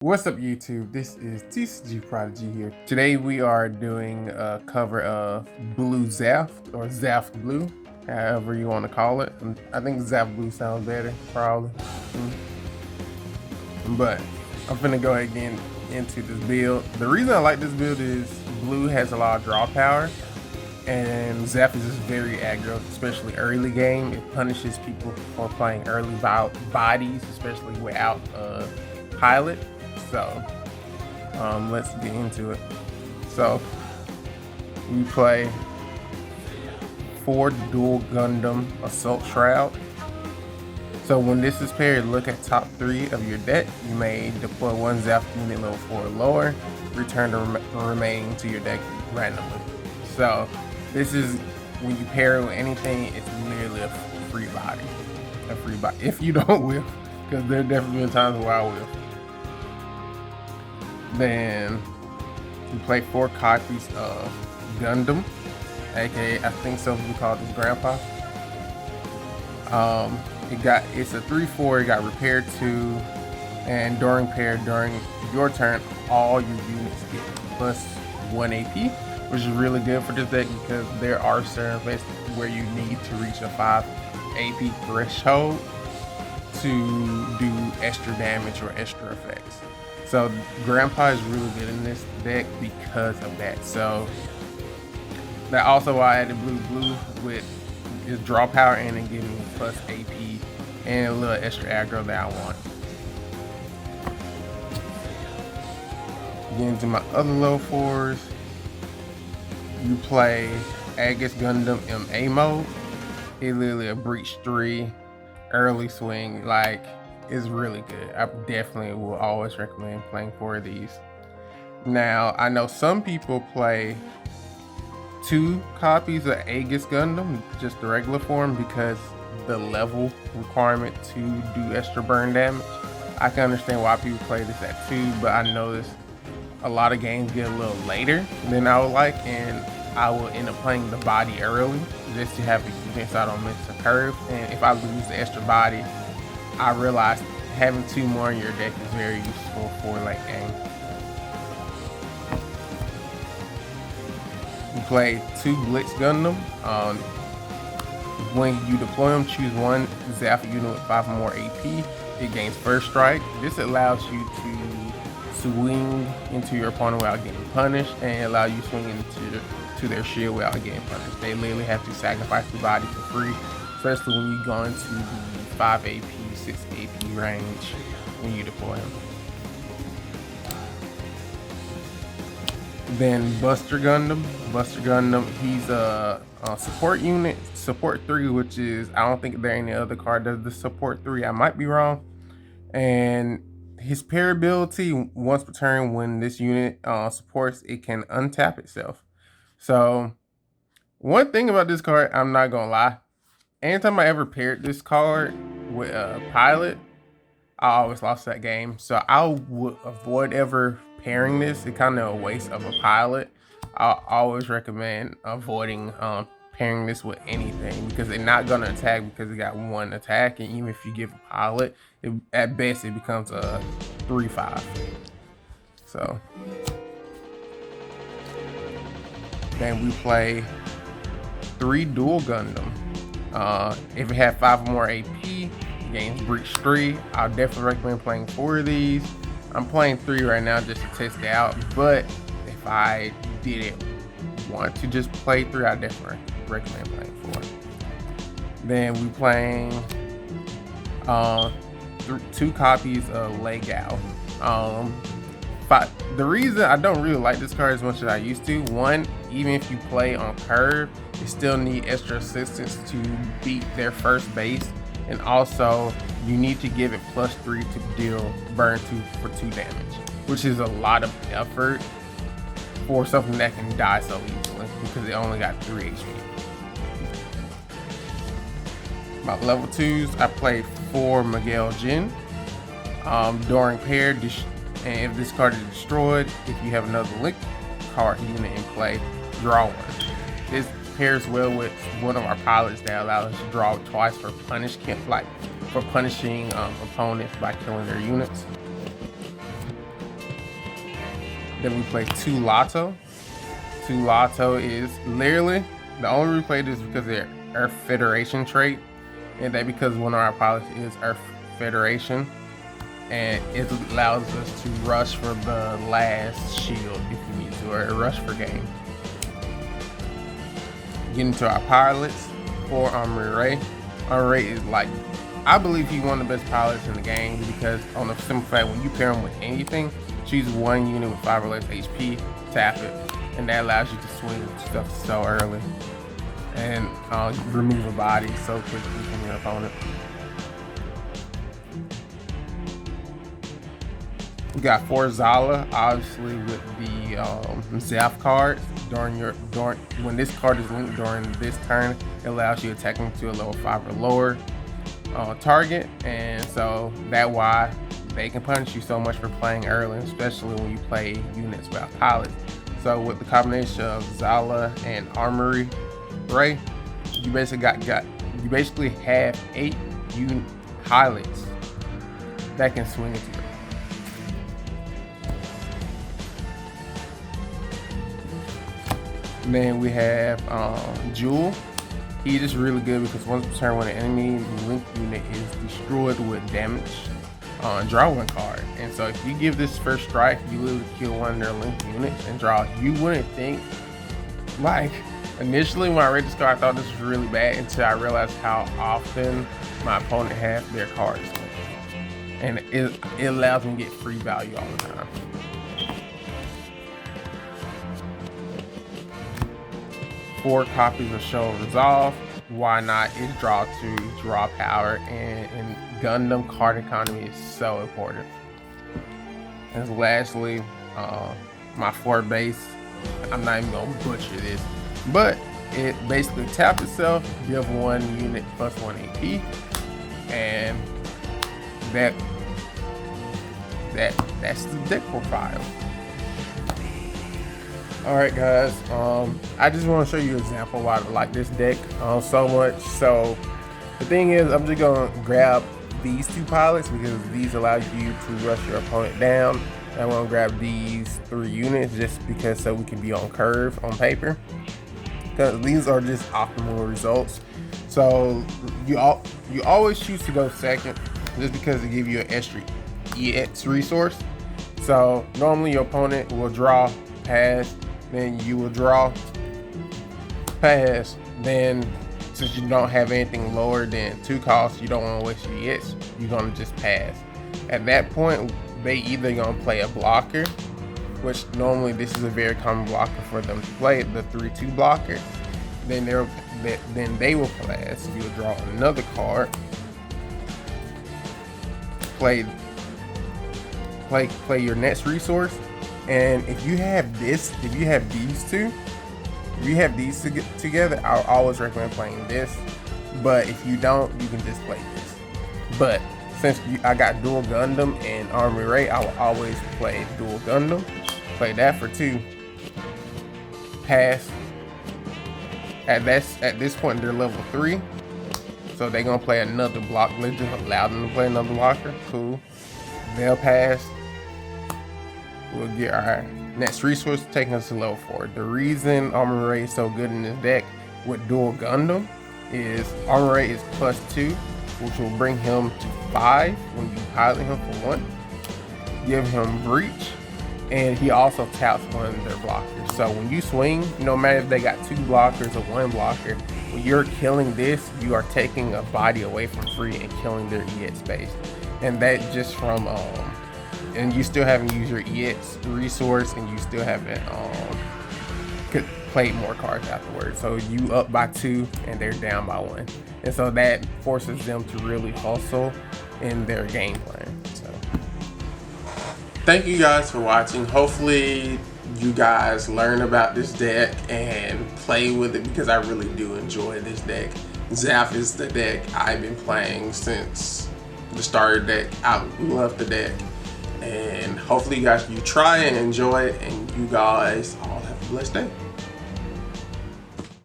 What's up YouTube? This is TCG Prodigy here. Today we are doing a cover of Blue Zaft or Zaft Blue, however you want to call it. I think Zaft Blue sounds better, probably. But I'm finna go ahead and get into this build. The reason I like this build is Blue has a lot of draw power and Zaft is just very aggro, especially early game. It punishes people for playing early bodies, especially without a pilot. So let's get into it. So we play 4 dual Gundam Assault Shroud. So when this is paired, look at top 3 of your deck. You may deploy 1 Zaft unit level 4 or lower, return the remaining to your deck randomly. So this is when you pair it with anything, it's literally a free body. If you don't whiff, because there definitely been times where I whiff. Then we play 4 copies of Gundam, aka I think some people call this Grandpa. It's a 3/4. It got repaired 2, and during your turn, all your units get plus 1 AP, which is really good for this deck because there are certain events where you need to reach a 5 AP threshold to do extra damage or extra effects. So Grandpa is really good in this deck because of that. So that also why I added blue with his draw power and then giving me plus AP and a little extra aggro that I want. Get into my other low 4s. You play Aegis Gundam MA mode. It's literally a breach 3 early swing, like is really good. I definitely will always recommend playing 4 of these. Now, I know some people play 2 copies of Aegis Gundam, just the regular form, because the level requirement to do extra burn damage. I can understand why people play this at 2, but I noticed a lot of games get a little later than I would like, and I will end up playing the body early just to have it so I don't miss a curve. And if I lose the extra body, I realized having 2 more in your deck is very useful for late game. You play 2 Blitz Gundam. When you deploy them, choose 1 Zaft unit with 5 or more AP. It gains first strike. This allows you to swing into your opponent without getting punished, and allow you to swing into their shield without getting punished. They literally have to sacrifice the body for free, especially when you go into the 5 AP, 6 AP range when you deploy him. Then Buster Gundam, he's a support unit, support 3, which is, I don't think there any other card does the support 3, I might be wrong. And his pair ability, once per turn when this unit supports, it can untap itself. So one thing about this card, I'm not gonna lie, anytime I ever paired this card with a pilot, I always lost that game. So I would avoid ever pairing this. It's kind of a waste of a pilot. I always recommend avoiding pairing this with anything because they're not going to attack because it got 1 attack, and even if you give a pilot, at best it becomes a 3/5. So then we play 3 dual Gundam. If it had 5 or more AP, gains breach 3. I'll definitely recommend playing 4 of these. I'm playing 3 right now just to test it out, but if I didn't want to just play 3, I definitely recommend playing 4. Then we playing 2 copies of Legao. The reason I don't really like this card as much as I used to, 1, even if you play on curve, you still need extra assistance to beat their first base, and also you need to give it +3 to deal burn 2 for 2 damage, which is a lot of effort for something that can die so easily because it only got 3 HP. My level 2s, I played 4 Miguel Jin. During pair, and if this card is destroyed, if you have another link card unit in play, draw 1. This pairs well with one of our pilots that allows us to draw twice for punishing opponents by killing their units. Then we play 2 Lotto. 2 Lotto is literally the only reason we play this is because they're Earth Federation trait, and that because one of our pilots is Earth Federation, and it allows us to rush for the last shield if we need to, or rush for game. Getting to our pilots for Armory Ray. Armory Ray is like, I believe he's one of the best pilots in the game because on the simple fact when you pair him with anything, choose one unit with 5 or less HP, tap it, and that allows you to swing stuff so early and remove a body so quickly from your opponent. We got 4 Zala, obviously with the Zaft cards. When this card is linked during this turn, it allows you attacking to a level 5 or lower target, and so that's why they can punish you so much for playing early, especially when you play units without pilots. So with the combination of Zala and Armory Ray, you basically have 8 pilots that can swing into you. Then we have Jewel. He is really good because once per turn when an enemy linked unit is destroyed with damage, draw 1 card. And so if you give this first strike, you literally kill one of their linked units and draw. You wouldn't think, like, initially when I read this card, I thought this was really bad until I realized how often my opponent has their cards linked. And it allows me to get free value all the time. Four copies of Show of Resolve. Why not? It's draw 2, draw power, and Gundam card economy is so important. And lastly, my 4 base. I'm not even gonna butcher this, but it basically taps itself, give 1 unit plus 1 AP, and that's the deck profile. Alright guys, I just want to show you an example why I like this deck so much. So the thing is, I'm just going to grab these 2 pilots because these allow you to rush your opponent down. And I'm going to grab these 3 units just because so we can be on curve on paper, because these are just optimal results. So you always choose to go second just because it gives you an extra EX resource. So normally your opponent will draw, pass, then you will draw, pass, then since you don't have anything lower than 2 costs, you don't want to waste your EX, you're going to just pass. At that point, they either going to play a blocker, which normally this is a very common blocker for them to play, the 3/2 blocker. Then they will pass. You'll draw another card, play your next resource. And if you have these together, I'll always recommend playing this. But if you don't, you can just play this. But since I got dual Gundam and Armory Ray, I will always play dual Gundam. Play that for 2. Pass. At this point, they're level 3, so they're gonna play another block. Let's just allow them to play another blocker. Cool. They'll pass. We'll get our next resource, taking us to level 4. The reason Armory Ray is so good in this deck with dual Gundam is Armory Ray is +2, which will bring him to 5 when you pilot him for 1. Give him breach, and he also taps one of their blockers. So when you swing, no matter if they got 2 blockers or 1 blocker, when you're killing this, you are taking a body away from free and killing their EX base. And that just from and you still haven't used your EX resource, and you still haven't could play more cards afterwards. So you up by 2 and they're down by 1, and so that forces them to really hustle in their game plan. So thank you guys for watching. Hopefully you guys learn about this deck and play with it, because I really do enjoy this deck. Zaft is the deck I've been playing since the starter deck. I love the deck. And hopefully you guys, you try and enjoy it, and you guys all have a blessed day.